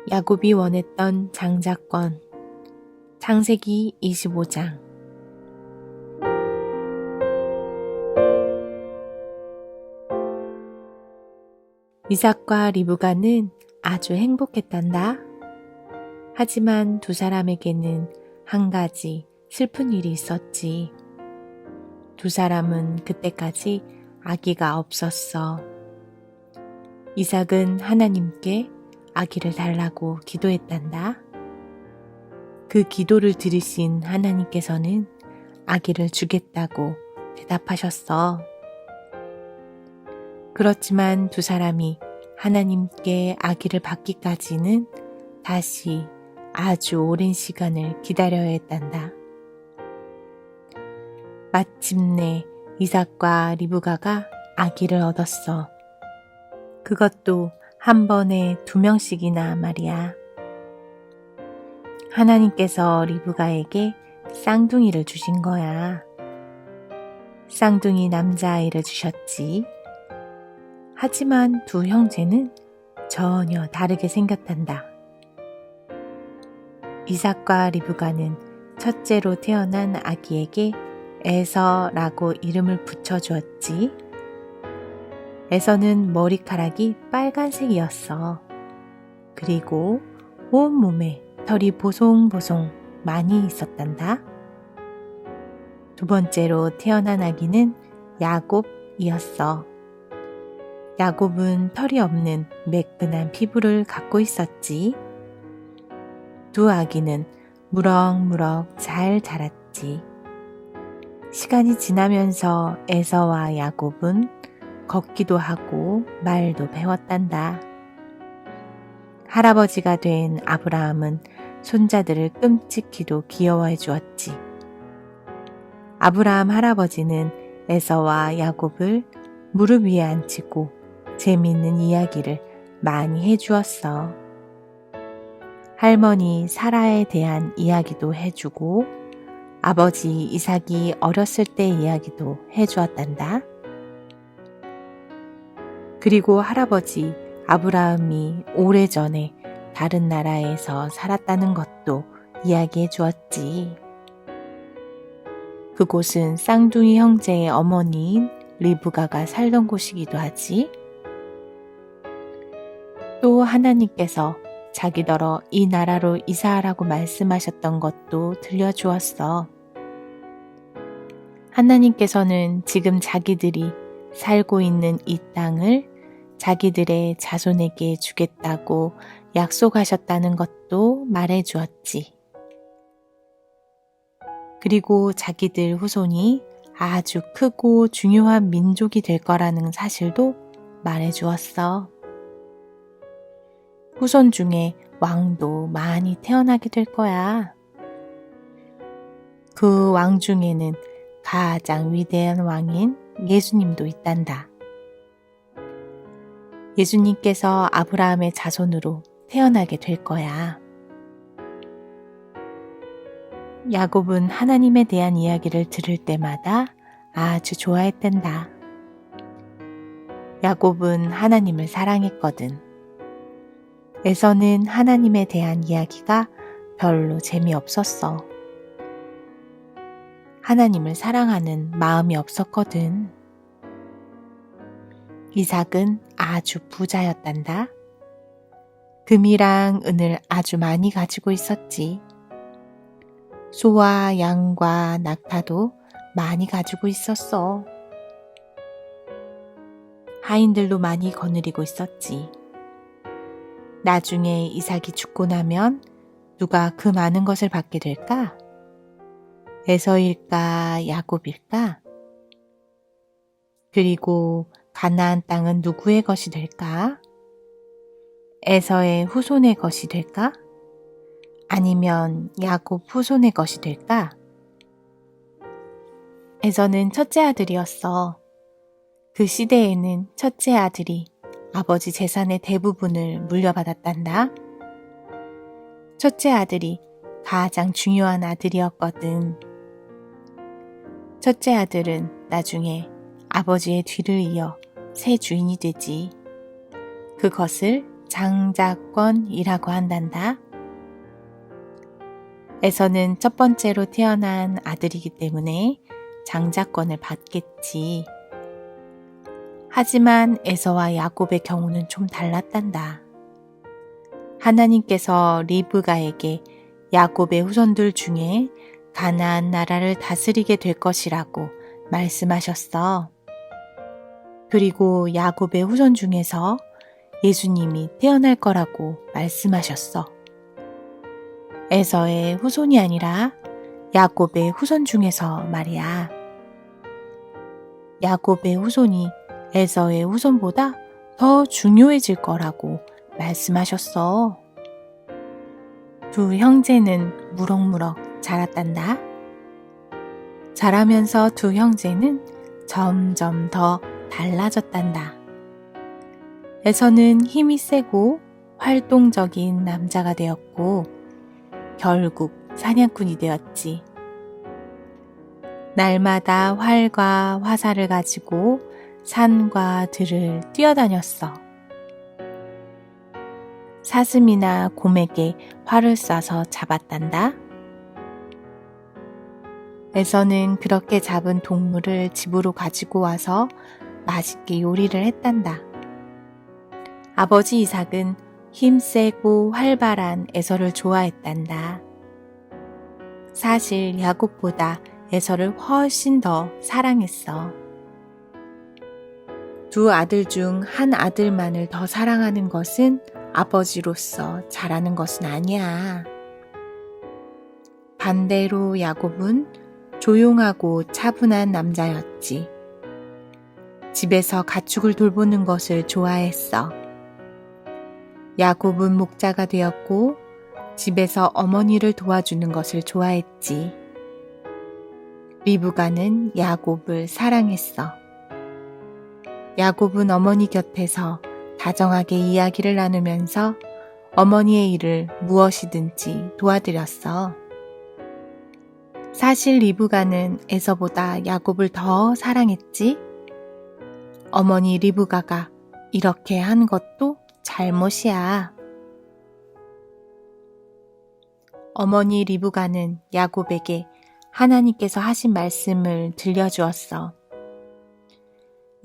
야곱이 원했던 장자권. 창세기 25장. 이삭과 리브가는 아주 행복했단다. 하지만 두 사람에게는 한 가지 슬픈 일이 있었지. 두 사람은 그때까지 아기가 없었어. 이삭은 하나님께 아기를 달라고 기도했단다. 그 기도를 들으신 하나님께서는 아기를 주겠다고 대답하셨어. 그렇지만 두 사람이 하나님께 아기를 받기까지는 다시 아주 오랜 시간을 기다려야 했단다. 마침내 이삭과 리브가가 아기를 얻었어. 그것도 한 번에 2명씩이나 말이야. 하나님께서 리브가에게 쌍둥이를 주신 거야. 쌍둥이 남자아이를 주셨지. 하지만 두 형제는 전혀 다르게 생겼단다. 이삭과 리브가는 첫째로 태어난 아기에게 에서라고 이름을 붙여주었지. 에서는 머리카락이 빨간색이었어. 그리고 온몸에 털이 보송보송 많이 있었단다. 두 번째로 태어난 아기는 야곱이었어. 야곱은 털이 없는 매끈한 피부를 갖고 있었지. 두 아기는 무럭무럭 잘 자랐지. 시간이 지나면서 에서와 야곱은 걷기도 하고 말도 배웠단다. 할아버지가 된 아브라함은 손자들을 끔찍히도 귀여워해 주었지. 아브라함 할아버지는 에서와 야곱을 무릎 위에 앉히고 재미있는 이야기를 많이 해주었어. 할머니 사라에 대한 이야기도 해주고 아버지 이삭이 어렸을 때 이야기도 해주었단다. 그리고 할아버지 아브라함이 오래전에 다른 나라에서 살았다는 것도 이야기해 주었지. 그곳은 쌍둥이 형제의 어머니인 리브가가 살던 곳이기도 하지. 또 하나님께서 자기더러 이 나라로 이사하라고 말씀하셨던 것도 들려주었어. 하나님께서는 지금 자기들이 살고 있는 이 땅을 자기들의 자손에게 주겠다고 약속하셨다는 것도 말해주었지. 그리고 자기들 후손이 아주 크고 중요한 민족이 될 거라는 사실도 말해주었어. 후손 중에 왕도 많이 태어나게 될 거야. 그 왕 중에는 가장 위대한 왕인 예수님도 있단다. 예수님께서 아브라함의 자손으로 태어나게 될 거야. 야곱은 하나님에 대한 이야기를 들을 때마다 아주 좋아했단다. 야곱은 하나님을 사랑했거든. 에서는 하나님에 대한 이야기가 별로 재미없었어. 하나님을 사랑하는 마음이 없었거든. 이삭은 아주 부자였단다. 금이랑 은을 아주 많이 가지고 있었지. 소와 양과 낙타도 많이 가지고 있었어. 하인들도 많이 거느리고 있었지. 나중에 이삭이 죽고 나면 누가 그 많은 것을 받게 될까? 에서일까? 야곱일까? 그리고 가나안 땅은 누구의 것이 될까? 에서의 후손의 것이 될까? 아니면 야곱 후손의 것이 될까? 에서는 첫째 아들이었어. 그 시대에는 첫째 아들이 아버지 재산의 대부분을 물려받았단다. 첫째 아들이 가장 중요한 아들이었거든. 첫째 아들은 나중에 아버지의 뒤를 이어 새 주인이 되지. 그것을 장자권이라고 한단다. 에서는 첫 번째로 태어난 아들이기 때문에 장자권을 받겠지. 하지만 에서와 야곱의 경우는 좀 달랐단다. 하나님께서 리브가에게 야곱의 후손들 중에 가나안 나라를 다스리게 될 것이라고 말씀하셨어. 그리고 야곱의 후손 중에서 예수님이 태어날 거라고 말씀하셨어. 에서의 후손이 아니라 야곱의 후손 중에서 말이야. 야곱의 후손이 에서의 후손보다 더 중요해질 거라고 말씀하셨어. 두 형제는 무럭무럭 자랐단다. 자라면서 두 형제는 점점 더 달라졌단다. 에서는 힘이 세고 활동적인 남자가 되었고 결국 사냥꾼이 되었지. 날마다 활과 화살을 가지고 산과 들을 뛰어다녔어. 사슴이나 곰에게 활을 쏴서 잡았단다. 에서는 그렇게 잡은 동물을 집으로 가지고 와서 맛있게 요리를 했단다. 아버지 이삭은 힘세고 활발한 에서를 좋아했단다. 사실 야곱보다 에서를 훨씬 더 사랑했어. 두 아들 중 한 아들만을 더 사랑하는 것은 아버지로서 잘하는 것은 아니야. 반대로 야곱은 조용하고 차분한 남자였지. 집에서 가축을 돌보는 것을 좋아했어. 야곱은 목자가 되었고 집에서 어머니를 도와주는 것을 좋아했지. 리브가는 야곱을 사랑했어. 야곱은 어머니 곁에서 다정하게 이야기를 나누면서 어머니의 일을 무엇이든지 도와드렸어. 사실 리브가는 에서보다 야곱을 더 사랑했지. 어머니 리브가가 이렇게 한 것도 잘못이야. 어머니 리브가는 야곱에게 하나님께서 하신 말씀을 들려주었어.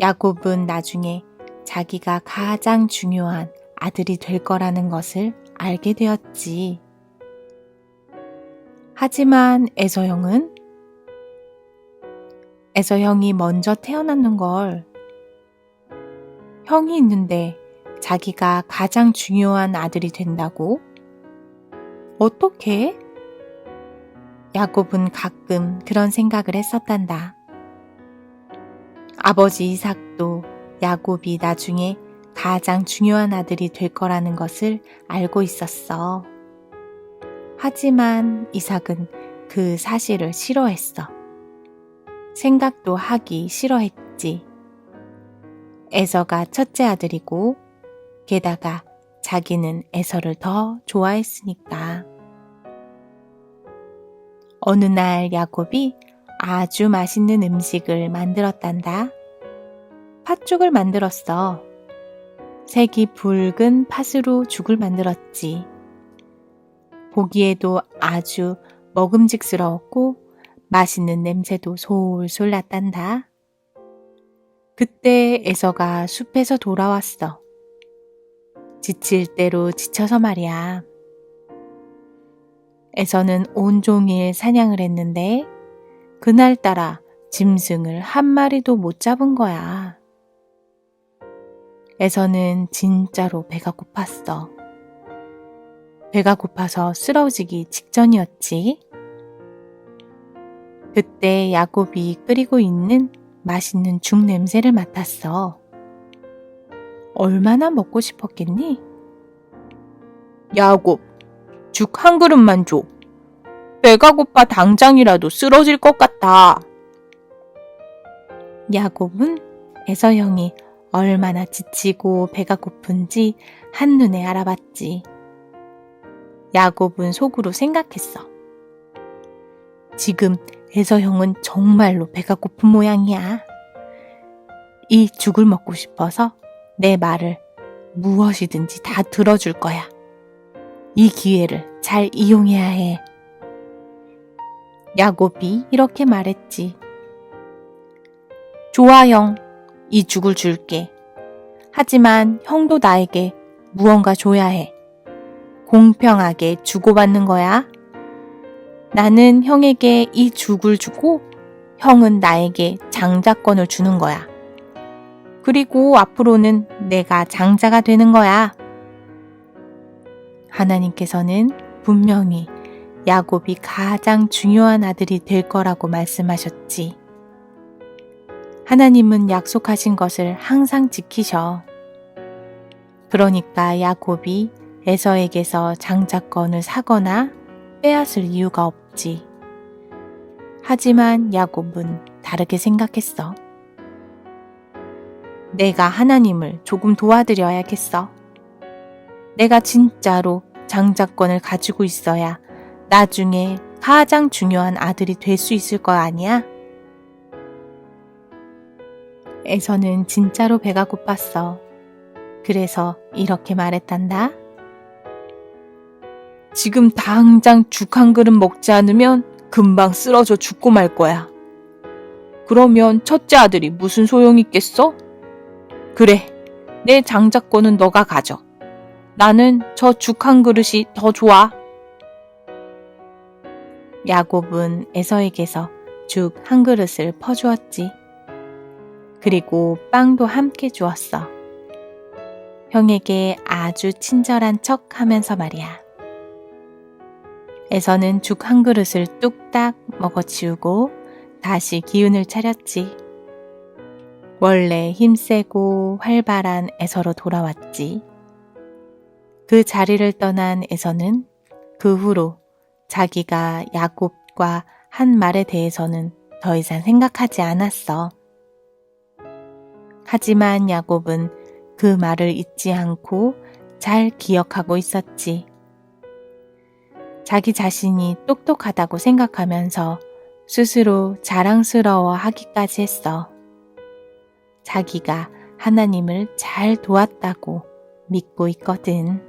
야곱은 나중에 자기가 가장 중요한 아들이 될 거라는 것을 알게 되었지. 하지만 에서 형이 먼저 태어났는 걸. 형이 있는데 자기가 가장 중요한 아들이 된다고? 어떻게? 야곱은 가끔 그런 생각을 했었단다. 아버지 이삭도 야곱이 나중에 가장 중요한 아들이 될 거라는 것을 알고 있었어. 하지만 이삭은 그 사실을 싫어했어. 생각도 하기 싫어했지. 에서가 첫째 아들이고 게다가 자기는 에서를 더 좋아했으니까. 어느 날 야곱이 아주 맛있는 음식을 만들었단다. 팥죽을 만들었어. 색이 붉은 팥으로 죽을 만들었지. 보기에도 아주 먹음직스러웠고 맛있는 냄새도 솔솔 났단다. 그때 에서가 숲에서 돌아왔어. 지칠 대로 지쳐서 말이야. 에서는 온종일 사냥을 했는데 그날따라 짐승을 한 마리도 못 잡은 거야. 에서는 진짜로 배가 고팠어. 배가 고파서 쓰러지기 직전이었지. 그때 야곱이 끓이고 있는 맛있는 죽 냄새를 맡았어. 얼마나 먹고 싶었겠니? 야곱, 죽 한 그릇만 줘. 배가 고파 당장이라도 쓰러질 것 같아. 야곱은 에서 형이 얼마나 지치고 배가 고픈지 한눈에 알아봤지. 야곱은 속으로 생각했어. 지금 에서 형은 정말로 배가 고픈 모양이야. 이 죽을 먹고 싶어서 내 말을 무엇이든지 다 들어줄 거야. 이 기회를 잘 이용해야 해. 야곱이 이렇게 말했지. 좋아, 형. 이 죽을 줄게. 하지만 형도 나에게 무언가 줘야 해. 공평하게 주고받는 거야. 나는 형에게 이 죽을 주고 형은 나에게 장자권을 주는 거야. 그리고 앞으로는 내가 장자가 되는 거야. 하나님께서는 분명히 야곱이 가장 중요한 아들이 될 거라고 말씀하셨지. 하나님은 약속하신 것을 항상 지키셔. 그러니까 야곱이 에서에게서 장자권을 사거나 빼앗을 이유가 없지. 하지만 야곱은 다르게 생각했어. 내가 하나님을 조금 도와드려야겠어. 내가 진짜로 장자권을 가지고 있어야 나중에 가장 중요한 아들이 될 수 있을 거 아니야? 에서는 진짜로 배가 고팠어. 그래서 이렇게 말했단다. 지금 당장 죽 한 그릇 먹지 않으면 금방 쓰러져 죽고 말 거야. 그러면 첫째 아들이 무슨 소용이 있겠어? 그래, 내 장자권은 너가 가져. 나는 저 죽 한 그릇이 더 좋아. 야곱은 에서에게서 죽 한 그릇을 퍼주었지. 그리고 빵도 함께 주었어. 형에게 아주 친절한 척 하면서 말이야. 에서는 죽 한 그릇을 뚝딱 먹어치우고 다시 기운을 차렸지. 원래 힘세고 활발한 에서로 돌아왔지. 그 자리를 떠난 에서는 그 후로 자기가 야곱과 한 말에 대해서는 더 이상 생각하지 않았어. 하지만 야곱은 그 말을 잊지 않고 잘 기억하고 있었지. 자기 자신이 똑똑하다고 생각하면서 스스로 자랑스러워 하기까지 했어. 자기가 하나님을 잘 도왔다고 믿고 있거든.